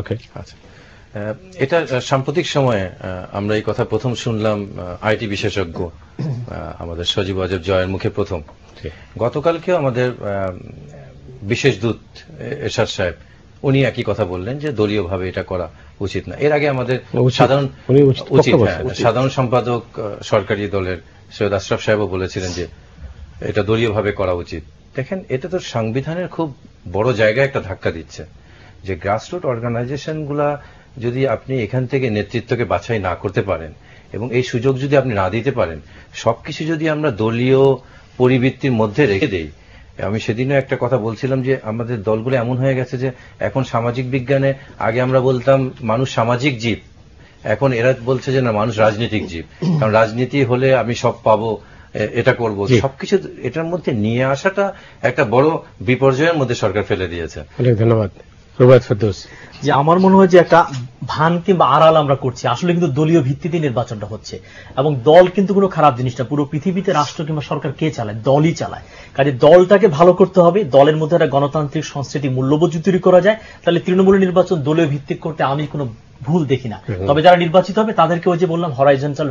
ওকে, আচ্ছা, এটা সাম্প্রতিক সময়ে আমরা এই কথা প্রথম শুনলাম আইটি বিশেষজ্ঞ আমাদের সজীব ওয়াজেদ জয়ের মুখে প্রথম। গতকালকেও আমাদের বিশেষ দূত এরশাদ সাহেব উনি একই কথা বললেন যে দলীয়ভাবে এটা করা উচিত না। এর আগে আমাদের সাধারণ সম্পাদক সরকারি দলের সৈয়দ আশরাফ সাহেবও বলেছিলেন যে এটা দলীয়ভাবে করা উচিত। দেখেন, এটা তো সংবিধানের খুব বড় জায়গায় একটা ধাক্কা দিচ্ছে যে গ্রাসরুট অর্গানাইজেশন গুলা যদি আপনি এখান থেকে নেতৃত্বকে বাছাই না করতে পারেন এবং এই সুযোগ যদি আপনি না দিতে পারেন, সবকিছু যদি আমরা দলীয় পরিবৃত্তির মধ্যে রেখে দেই। আমি সেদিনও একটা কথা বলছিলাম যে আমাদের দলগুলো এমন হয়ে গেছে যে এখন সামাজিক বিজ্ঞানে আগে আমরা বলতাম মানুষ সামাজিক জীব, এখন এরা বলছে যে না, মানুষ রাজনৈতিক জীব। কারণ রাজনীতি হলে আমি সব পাবো, এটা করব, সবকিছু এটার মধ্যে নিয়ে আসাটা একটা বড় বিপর্যয়ের মধ্যে সরকার ফেলে দিয়েছে। অনেক ধন্যবাদ। রুবায়েত ফেরদৌস। যে আমার মনে হয় যে একটা ভান কিংবা আড়াল আমরা করছি, আসলে কিন্তু দলীয় ভিত্তিতে নির্বাচনটা হচ্ছে এবং দল কিন্তু কোনো খারাপ জিনিস না। পুরো পৃথিবীতে রাষ্ট্র কিংবা সরকার কে চালায়? দলই চালায়। কাজে দলটাকে ভালো করতে হবে, দলের মধ্যে একটা গণতান্ত্রিক সংস্কৃতি মূল্যবোধ তৈরি করা যায়, তাহলে তৃণমূল নির্বাচন দলীয় ভিত্তিক করতে আমি কোনো ভুল দেখি না। তবে যারা নির্বাচিত হবে তাদেরকে ওই যে বললাম হরাইজন্টাল